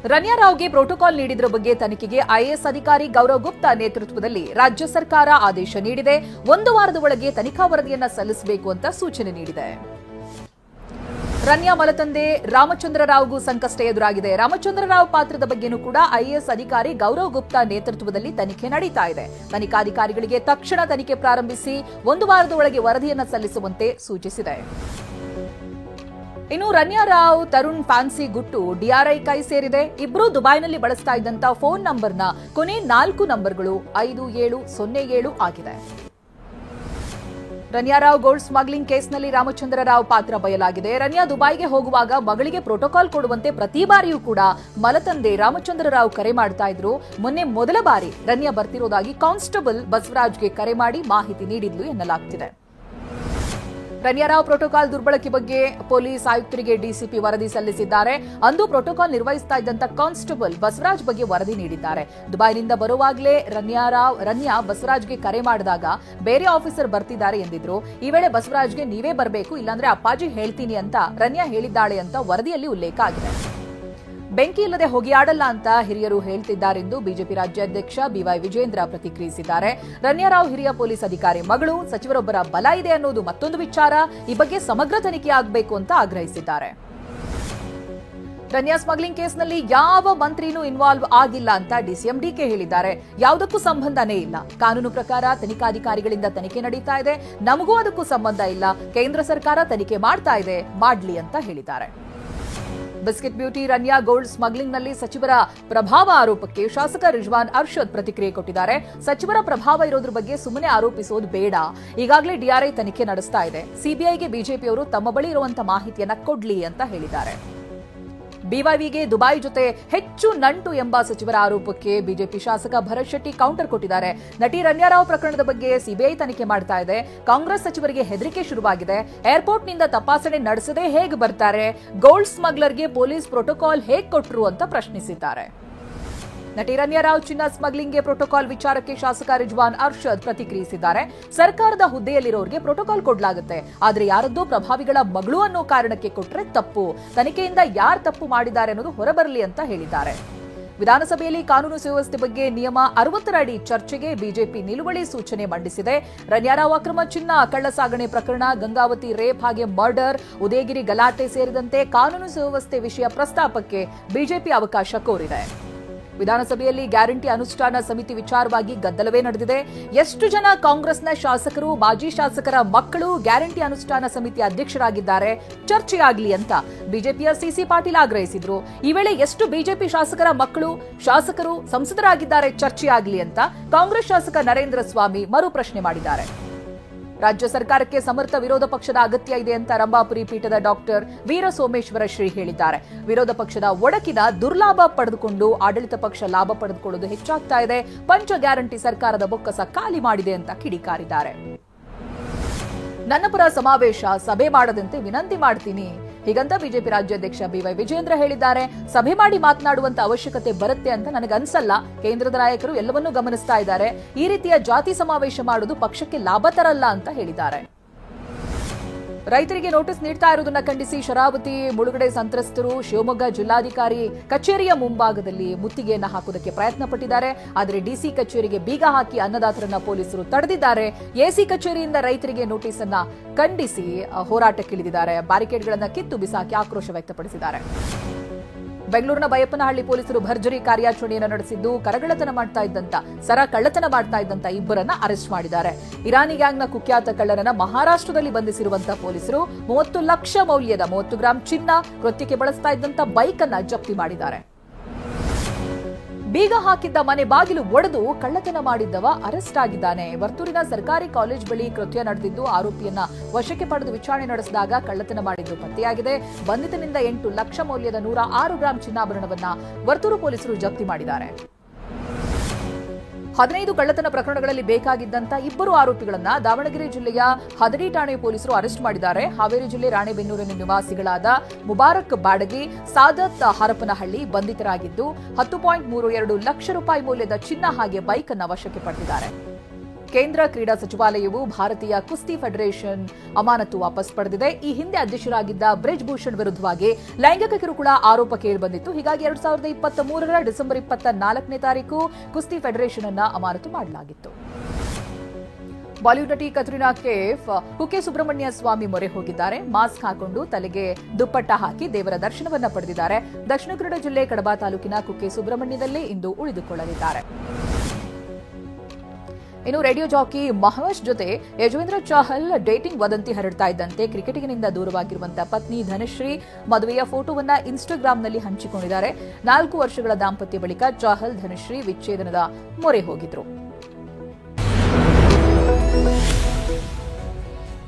Ranya ರಾವ್ಗೆ protocol ನೀಡಿದ್ರ ಬಗ್ಗೆ ತನಿಖೆಗೆ IAS ಅಧಿಕಾರಿ ಗೌರವ್ ಗುಪ್ತಾ ನೇತೃತ್ವದಲ್ಲಿ ರಾಜ್ಯ ಸರ್ಕಾರ ಆದೇಶ ನೀಡಿದೆ. 1 ವಾರದ ಒಳಗೆ ತನಿಖಾ ವರದಿಯನ್ನ ಸಲ್ಲಿಸಬೇಕು ಅಂತ ಸೂಚನೆ ನೀಡಿದೆ. ರನ್ಯಾ ಮಲತಂದೆ ರಾಮಚಂದ್ರ ರಾವ್ಗೂ ಸಂಕಷ್ಟ ಎದುರಾಗಿದೆ. ರಾಮಚಂದ್ರ ರಾವ್ ಪಾತ್ರದ ಬಗ್ಗೆನೂ ಕೂಡ ಐಎಎಸ್ ಅಧಿಕಾರಿ ಗೌರವ್ ಗುಪ್ತಾ ನೇತೃತ್ವದಲ್ಲಿ ತನಿಖೆ ನಡೀತಾ ಇದೆ. ತನಿಖಾಧಿಕಾರಿಗಳಿಗೆ ತಕ್ಷಣ ತನಿಖೆ ಪ್ರಾರಂಭಿಸಿ 1 ವಾರದ ಒಳಗೆ ವರದಿಯನ್ನ ಸಲ್ಲಿಸುವಂತೆ ಸೂಚಿಸಿದೆ. ಇನ್ನು ರನ್ಯಾ ರಾವ್ ತರುಣ್ ಫ್ಯಾನ್ಸಿ ಗುಟ್ಟು ಡಿಆರ್ಐ ಕೈ ಸೇರಿದೆ. ಇಬ್ರು ದುಬೈನಲ್ಲಿ ಬಳಸ್ತಾ ಇದ್ದಂತ ಫೋನ್ ನಂಬರ್ನ ಕೊನೆ 4 ನಂಬರ್ಗಳು 5707 ಆಗಿದೆ. ರನ್ಯಾ ರಾವ್ ಗೋಲ್ಡ್ ಸ್ಮಗ್ಲಿಂಗ್ ಕೇಸ್ನಲ್ಲಿ ರಾಮಚಂದ್ರ ರಾವ್ ಪಾತ್ರ ಬಯಲಾಗಿದೆ. ರನ್ಯಾ ದುಬೈಗೆ ಹೋಗುವಾಗ ಮಗಳಿಗೆ ಪ್ರೋಟೋಕಾಲ್ ಕೊಡುವಂತೆ ಪ್ರತಿ ಬಾರಿಯೂ ಕೂಡ ಮಲತಂದೆ ರಾಮಚಂದ್ರ ರಾವ್ ಕರೆ ಮಾಡ್ತಾ ಇದ್ರು. ಮೊದಲ ಬಾರಿ ರನ್ಯಾ ಬರ್ತಿರೋದಾಗಿ ಕಾನ್ಸ್ಟೇಬಲ್ ಬಸವರಾಜ್ಗೆ ಕರೆ ಮಾಡಿ ಮಾಹಿತಿ ನೀಡಿದ್ಲು ಎನ್ನಲಾಗ್ತಿದೆ. ರನ್ಯಾ ರಾವ್ ಪ್ರೋಟೋಕಾಲ್ ದುರ್ಬಳಕೆ ಬಗ್ಗೆ ಪೊಲೀಸ್ ಆಯುಕ್ತರಿಗೆ ಡಿಸಿಪಿ ವರದಿ ಸಲ್ಲಿಸಿದ್ದಾರೆ. ಅಂದು ಪ್ರೋಟೋಕಾಲ್ ನಿರ್ವಹಿಸ್ತಾ ಇದ್ದಂತ ಕಾನ್ಸ್ಟೇಬಲ್ ಬಸವರಾಜ್ ಬಗ್ಗೆ ವರದಿ ನೀಡಿದ್ದಾರೆ. ದುಬೈನಿಂದ ಬರುವಾಗಲೇ ರನ್ಯಾ ಬಸವರಾಜ್ಗೆ ಕರೆ ಮಾಡಿದಾಗ ಬೇರೆ ಆಫೀಸರ್ ಬರ್ತಿದ್ದಾರೆ ಎಂದಿದ್ರು. ಈ ವೇಳೆ ಬಸವರಾಜ್ಗೆ ನೀವೇ ಬರಬೇಕು, ಇಲ್ಲಾಂದ್ರೆ ಅಪ್ಪಾಜಿ ಹೇಳ್ತೀನಿ ಅಂತ ರನ್ಯಾ ಹೇಳಿದ್ದಾಳೆ ಅಂತ ವರದಿಯಲ್ಲಿ ಉಲ್ಲೇಖ ಆಗಿದೆ. ಬೆಂಕಿ ಇಲ್ಲದೆ ಹೊಗೆಯಾಡಲ್ಲ ಅಂತ ಹಿರಿಯರು ಹೇಳ್ತಿದ್ದಾರೆಂದು ಬಿಜೆಪಿ ರಾಜ್ಯಾಧ್ಯಕ್ಷ ಬಿವೈ ವಿಜೇಂದ್ರ ಪ್ರತಿಕ್ರಿಯಿಸಿದ್ದಾರೆ. ರನ್ಯಾ ರಾವ್ ಹಿರಿಯ ಪೊಲೀಸ್ ಅಧಿಕಾರಿ ಮಗಳು, ಸಚಿವರೊಬ್ಬರ ಬಲ ಇದೆ ಅನ್ನೋದು ಮತ್ತೊಂದು ವಿಚಾರ. ಈ ಬಗ್ಗೆ ಸಮಗ್ರ ತನಿಖೆ ಆಗಬೇಕು ಅಂತ ಆಗ್ರಹಿಸಿದ್ದಾರೆ. ರನ್ಯಾ ಸ್ಮಗ್ಲಿಂಗ್ ಕೇಸ್ನಲ್ಲಿ ಯಾವ ಮಂತ್ರಿನೂ ಇನ್ವಾಲ್ವ್ ಆಗಿಲ್ಲ ಅಂತ ಡಿಸಿಎಂ ಡಿಕೆ ಹೇಳಿದ್ದಾರೆ. ಯಾವುದಕ್ಕೂ ಸಂಬಂಧನೇ ಇಲ್ಲ. ಕಾನೂನು ಪ್ರಕಾರ ತನಿಖಾಧಿಕಾರಿಗಳಿಂದ ತನಿಖೆ ನಡೀತಾ ಇದೆ. ನಮಗೂ ಅದಕ್ಕೂ ಸಂಬಂಧ ಇಲ್ಲ. ಕೇಂದ್ರ ಸರ್ಕಾರ ತನಿಖೆ ಮಾಡ್ತಾ ಇದೆ, ಮಾಡ್ಲಿ ಅಂತ ಹೇಳಿದ್ದಾರೆ. ಬಿಸ್ಕೆಟ್ ಬ್ಯೂಟಿ ರನ್ಯಾ ಗೋಲ್ಡ್ ಸ್ಮಗ್ಲಿಂಗ್ನಲ್ಲಿ ಸಚಿವರ ಪ್ರಭಾವ ಆರೋಪಕ್ಕೆ ಶಾಸಕ ರಿಜ್ವಾನ್ ಅರ್ಷದ್ ಪ್ರತಿಕ್ರಿಯೆ ಕೊಟ್ಟಿದ್ದಾರೆ. ಸಚಿವರ ಪ್ರಭಾವ ಇರೋದ್ರ ಬಗ್ಗೆ ಸುಮ್ಮನೆ ಆರೋಪಿಸೋದು ಬೇಡ. ಈಗಾಗಲೇ ಡಿಆರ್ಐ ತನಿಖೆ ನಡೆಸ್ತಾ ಇದೆ. ಸಿಬಿಐಗೆ ಬಿಜೆಪಿಯವರು ತಮ್ಮ ಬಳಿ ಇರುವಂತಹ ಮಾಹಿತಿಯನ್ನ ಕೊಡ್ಲಿ ಅಂತ ಹೇಳಿದ್ದಾರೆ. ಬಿವೈವಿಗೆ ದುಬೈ ಜೊತೆ ಹೆಚ್ಚು ನಂಟು ಎಂಬ ಸಚಿವರ ಆರೋಪಕ್ಕೆ ಬಿಜೆಪಿ ಶಾಸಕ ಭರತ್ ಶೆಟ್ಟಿ ಕೌಂಟರ್ ಕೊಟ್ಟಿದ್ದಾರೆ. ನಟಿ ರನ್ಯಾ ರಾವ್ ಪ್ರಕರಣದ ಬಗ್ಗೆ ಸಿಬಿಐ ತನಿಖೆ ಮಾಡ್ತಾ ಇದೆ. ಕಾಂಗ್ರೆಸ್ ಸಚಿವರಿಗೆ ಹೆದರಿಕೆ ಶುರುವಾಗಿದೆ. ಏರ್ಪೋರ್ಟ್ನಿಂದ ತಪಾಸಣೆ ನಡೆಸದೆ ಹೇಗೆ ಬರ್ತಾರೆ? ಗೋಲ್ಡ್ ಸ್ಮಗ್ಲರ್ಗೆ ಪೊಲೀಸ್ ಪ್ರೋಟೋಕಾಲ್ ಹೇಗೆ ಕೊಟ್ಟರು ಅಂತ ಪ್ರಶ್ನಿಸಿದ್ದಾರೆ. ನಟಿ ರನ್ಯಾ ರಾವ್ ಚಿನ್ನ ಸ್ಮಗ್ಲಿಂಗ್ಗೆ ಪ್ರೋಟೋಕಾಲ್ ವಿಚಾರಕ್ಕೆ ಶಾಸಕ ರಿಜ್ವಾನ್ ಅರ್ಷದ್ ಪ್ರತಿಕ್ರಿಯಿಸಿದ್ದಾರೆ. ಸರ್ಕಾರದ ಹುದ್ದೆಯಲ್ಲಿರೋರಿಗೆ ಪ್ರೋಟೋಕಾಲ್ ಕೊಡಲಾಗುತ್ತೆ, ಆದರೆ ಯಾರದ್ದೋ ಪ್ರಭಾವಿಗಳ ಮಗಳು ಅನ್ನೋ ಕಾರಣಕ್ಕೆ ಕೊಟ್ರೆ ತಪ್ಪು. ತನಿಖೆಯಿಂದ ಯಾರು ತಪ್ಪು ಮಾಡಿದ್ದಾರೆ ಅನ್ನೋದು ಹೊರಬರಲಿ ಅಂತ ಹೇಳಿದ್ದಾರೆ. ವಿಧಾನಸಭೆಯಲ್ಲಿ ಕಾನೂನು ಸುವ್ಯವಸ್ಥೆ ಬಗ್ಗೆ ನಿಯಮ 60 ಅಡಿ ಚರ್ಚೆಗೆ ಬಿಜೆಪಿ ನಿಲುವಳಿ ಸೂಚನೆ ಮಂಡಿಸಿದೆ. ರನ್ಯಾ ರಾವ್ ಅಕ್ರಮ ಚಿನ್ನ ಕಳ್ಳಸಾಗಣೆ ಪ್ರಕರಣ, ಗಂಗಾವತಿ ರೇಪ್ ಹಾಗೆ ಮರ್ಡರ್, ಉದಯಗಿರಿ ಗಲಾಟೆ ಸೇರಿದಂತೆ ಕಾನೂನು ಸುವ್ಯವಸ್ಥೆ ವಿಷಯ ಪ್ರಸ್ತಾಪಕ್ಕೆ ಬಿಜೆಪಿ ಅವಕಾಶ ಕೋರಿದೆ. ವಿಧಾನಸಭೆಯಲ್ಲಿ ಗ್ಯಾರಂಟಿ ಅನುಷ್ಠಾನ ಸಮಿತಿ ವಿಚಾರವಾಗಿ ಗದ್ದಲವೇ ನಡೆದಿದೆ. ಎಷ್ಟು ಜನ ಕಾಂಗ್ರೆಸ್ನ ಶಾಸಕರು, ಮಾಜಿ ಶಾಸಕರ ಮಕ್ಕಳು ಗ್ಯಾರಂಟಿ ಅನುಷ್ಠಾನ ಸಮಿತಿ ಅಧ್ಯಕ್ಷರಾಗಿದ್ದಾರೆ? ಚರ್ಚೆಯಾಗಲಿ ಅಂತ ಬಿಜೆಪಿಯ ಸಿಸಿ ಪಾಟೀಲ್ ಆಗ್ರಹಿಸಿದ್ರು. ಈ ವೇಳೆ ಎಷ್ಟು ಬಿಜೆಪಿ ಶಾಸಕರ ಮಕ್ಕಳು, ಶಾಸಕರು ಸಂಸದರಾಗಿದ್ದಾರೆ ಚರ್ಚೆಯಾಗಲಿ ಅಂತ ಕಾಂಗ್ರೆಸ್ ಶಾಸಕ ನರೇಂದ್ರ ಸ್ವಾಮಿ ಮರು ಪ್ರಶ್ನೆ ಮಾಡಿದ್ದಾರೆ. ರಾಜ್ಯ ಸರ್ಕಾರಕ್ಕೆ ಸಮರ್ಥ ವಿರೋಧ ಪಕ್ಷದ ಅಗತ್ಯ ಇದೆ ಅಂತ ರಂಭಾಪುರಿ ಪೀಠದ ಡಾಕ್ಟರ್ ವೀರ ಸೋಮೇಶ್ವರ ಶ್ರೀ ಹೇಳಿದ್ದಾರೆ. ವಿರೋಧ ಪಕ್ಷದ ಒಡಕಿನ ದುರ್ಲಾಭ ಪಡೆದುಕೊಂಡು ಆಡಳಿತ ಪಕ್ಷ ಲಾಭ ಪಡೆದುಕೊಳ್ಳುವುದು ಹೆಚ್ಚಾಗ್ತಾ ಇದೆ. ಪಂಚ ಗ್ಯಾರಂಟಿ ಸರ್ಕಾರದ ಬೊಕ್ಕಸ ಖಾಲಿ ಮಾಡಿದೆ ಅಂತ ಕಿಡಿಕಾರಿದ್ದಾರೆ. ನನ್ನ ಪರ ಸಮಾವೇಶ, ಸಭೆ ಮಾಡದಂತೆ ವಿನಂತಿ ಮಾಡ್ತೀನಿ ಹೀಗಂತ ಬಿಜೆಪಿ ರಾಜ್ಯಾಧ್ಯಕ್ಷ ಬಿವೈ ವಿಜೇಂದ್ರ ಹೇಳಿದ್ದಾರೆ. ಸಭೆ ಮಾಡಿ ಮಾತನಾಡುವಂತ ಅವಶ್ಯಕತೆ ಬರುತ್ತೆ ಅಂತ ನನಗನ್ಸಲ್ಲ. ಕೇಂದ್ರದ ನಾಯಕರು ಎಲ್ಲವನ್ನೂ ಗಮನಿಸ್ತಾ ಇದ್ದಾರೆ. ಈ ರೀತಿಯ ಜಾತಿ ಸಮಾವೇಶ ಮಾಡುವುದು ಪಕ್ಷಕ್ಕೆ ಲಾಭ ತರಲ್ಲ ಅಂತ ಹೇಳಿದ್ದಾರೆ. ರೈತರಿಗೆ ನೋಟಿಸ್ ನೀಡ್ತಾ ಇರುವುದನ್ನ ಖಂಡಿಸಿ ಶರಾವತಿ ಮುಳುಗಡೆ ಸಂತ್ರಸ್ತರು ಶಿವಮೊಗ್ಗ ಜಿಲ್ಲಾಧಿಕಾರಿ ಕಚೇರಿಯ ಮುಂಭಾಗದಲ್ಲಿ ಮುತ್ತಿಗೆಯನ್ನ ಹಾಕುವುದಕ್ಕೆ ಪ್ರಯತ್ನ ಪಟ್ಟಿದ್ದಾರೆ. ಆದರೆ ಡಿಸಿ ಕಚೇರಿಗೆ ಬೀಗ ಹಾಕಿ ಅನ್ನದಾತರನ್ನ ಪೊಲೀಸರು ತಡೆದಿದ್ದಾರೆ. ಎಸಿ ಕಚೇರಿಯಿಂದ ರೈತರಿಗೆ ನೋಟಿಸ್ ಅನ್ನ ಖಂಡಿಸಿ ಹೋರಾಟಕ್ಕಿಳಿದಿದ್ದಾರೆ. ಬ್ಯಾರಿಕೇಡ್ಗಳನ್ನ ಕಿತ್ತು ಬಿಸಾಕಿ ಆಕ್ರೋಶ ವ್ಯಕ್ತಪಡಿಸಿದ್ದಾರೆ. ಬೆಂಗಳೂರಿನ ಬೈಯಪ್ಪನಹಳ್ಳಿ ಪೊಲೀಸರು ಭರ್ಜರಿ ಕಾರ್ಯಾಚರಣೆಯನ್ನು ನಡೆಸಿದ್ದು ಸರ ಕಳ್ಳತನ ಮಾಡ್ತಾ ಇದ್ದಂತ ಇಬ್ಬರನ್ನ ಅರೆಸ್ಟ್ ಮಾಡಿದ್ದಾರೆ. ಇರಾನಿ ಗ್ಯಾಂಗ್ನ ಕುಖ್ಯಾತ ಕಳ್ಳರನ್ನ ಮಹಾರಾಷ್ಟ್ರದಲ್ಲಿ ಬಂಧಿಸಿರುವಂತಹ ಪೊಲೀಸರು 30 ಲಕ್ಷ ಮೌಲ್ಯದ 30 ಗ್ರಾಂ ಚಿನ್ನ, ಕೃತ್ಯಕ್ಕೆ ಬಳಸ್ತಾ ಇದ್ದಂತ ಬೈಕ್ ಅನ್ನ ಜಪ್ತಿ ಮಾಡಿದ್ದಾರೆ. ಬೀಗ ಹಾಕಿದ್ದ ಮನೆ ಬಾಗಿಲು ಒಡೆದು ಕಳ್ಳತನ ಮಾಡಿದ್ದವ ಅರೆಸ್ಟ್ ಆಗಿದ್ದಾನೆ. ವರ್ತೂರಿನ ಸರ್ಕಾರಿ ಕಾಲೇಜ್ ಬಳಿ ಕೃತ್ಯ ನಡೆದಿದ್ದು ಆರೋಪಿಯನ್ನ ವಶಕ್ಕೆ ಪಡೆದು ವಿಚಾರಣೆ ನಡೆಸಿದಾಗ ಕಳ್ಳತನ ಮಾಡಿದ್ದು ಪತ್ತೆಯಾಗಿದೆ. ಬಂಧಿತನಿಂದ 8 ಲಕ್ಷ ಮೌಲ್ಯದ 106 ಗ್ರಾಂ ಚಿನ್ನಾಭರಣವನ್ನ ವರ್ತೂರು ಪೊಲೀಸರು ಜಪ್ತಿ ಮಾಡಿದ್ದಾರೆ. 15 ಕಳ್ಳತನ ಪ್ರಕರಣಗಳಲ್ಲಿ ಬೇಕಾಗಿದ್ದಂತ ಇಬ್ಬರು ಆರೋಪಿಗಳನ್ನ ದಾವಣಗೆರೆ ಜಿಲ್ಲೆಯ ಹದಡಿ ಠಾಣೆ ಪೊಲೀಸರು ಅರೆಸ್ಟ್ ಮಾಡಿದ್ದಾರೆ. ಹಾವೇರಿ ಜಿಲ್ಲೆ ರಾಣೆಬೆನ್ನೂರಿನ ನಿವಾಸಿಗಳಾದ ಮುಬಾರಕ್ ಬಾಡಗಿ, ಸಾದತ್ ಹರಪನಹಳ್ಳಿ ಬಂಧಿತರಾಗಿದ್ದು 10.32 ಲಕ್ಷ ರೂಪಾಯಿ ಮೌಲ್ಯದ ಚಿನ್ನ ಹಾಗೆ ಬೈಕ್ ಅನ್ನ ವಶಕ್ಕೆ ಪಡೆದಿದ್ದಾರೆ. ಕೇಂದ್ರ ಕ್ರೀಡಾ ಸಚಿವಾಲಯವು ಭಾರತೀಯ ಕುಸ್ತಿ ಫೆಡರೇಷನ್ ಅಮಾನತು ವಾಪಸ್ ಪಡೆದಿದೆ. ಈ ಹಿಂದೆ ಅಧ್ಯಕ್ಷರಾಗಿದ್ದ ಬ್ರಿಜ್ ಭೂಷಣ್ ವಿರುದ್ಧವಾಗಿ ಲೈಂಗಿಕ ಕಿರುಕುಳ ಆರೋಪ ಕೇಳಿಬಂದಿತ್ತು. ಹೀಗಾಗಿ 2023 ಡಿಸೆಂಬರ್ 24ನೇ ತಾರೀಕು ಕುಸ್ತಿ ಫೆಡರೇಷನ್ ಅನ್ನ ಅಮಾನತು ಮಾಡಲಾಗಿತ್ತು. ಬಾಲಿವುಡ್ ನಟಿ ಕತ್ರಿನಾ ಕೈಫ್ ಕುಕ್ಕೆ ಸುಬ್ರಹ್ಮಣ್ಯ ಸ್ವಾಮಿ ಮೊರೆ ಹೋಗಿದ್ದಾರೆ. ಮಾಸ್ಕ್ ಹಾಕೊಂಡು ತಲೆಗೆ ದುಪ್ಪಟ್ಟ ಹಾಕಿ ದೇವರ ದರ್ಶನವನ್ನ ಪಡೆದಿದ್ದಾರೆ. ದಕ್ಷಿಣ ಕನ್ನಡ ಜಿಲ್ಲೆ ಕಡಬ ತಾಲೂಕಿನ ಕುಕ್ಕೆ ಸುಬ್ರಹ್ಮಣ್ಯದಲ್ಲಿ ಇಂದು ಉಳಿದುಕೊಳ್ಳಲಿದ್ದಾರೆ. ಇನ್ನು ರೇಡಿಯೋ ಜಾಕಿ ಮಹೇಶ್ ಜೊತೆ ಯಜುವೇಂದ್ರ ಚಾಹಲ್ ಡೇಟಿಂಗ್ ವದಂತಿ ಹರಡ್ತಾ ಇದ್ದಂತೆ ಕ್ರಿಕೆಟಿಗಿನಿಂದ ದೂರವಾಗಿರುವಂತಹ ಪತ್ನಿ ಧನಶ್ರೀ ಮದುವೆಯ ಫೋಟೋವನ್ನ ಇನ್ಸ್ಟಾಗ್ರಾಂನಲ್ಲಿ ಹಂಚಿಕೊಂಡಿದ್ದಾರೆ. 4 ವರ್ಷಗಳ ದಾಂಪತ್ಯ ಬಳಿಕ ಚಾಹಲ್ ಧನಶ್ರೀ ವಿಚ್ಛೇದನದ ಮೊರೆ ಹೋಗಿದ್ರು.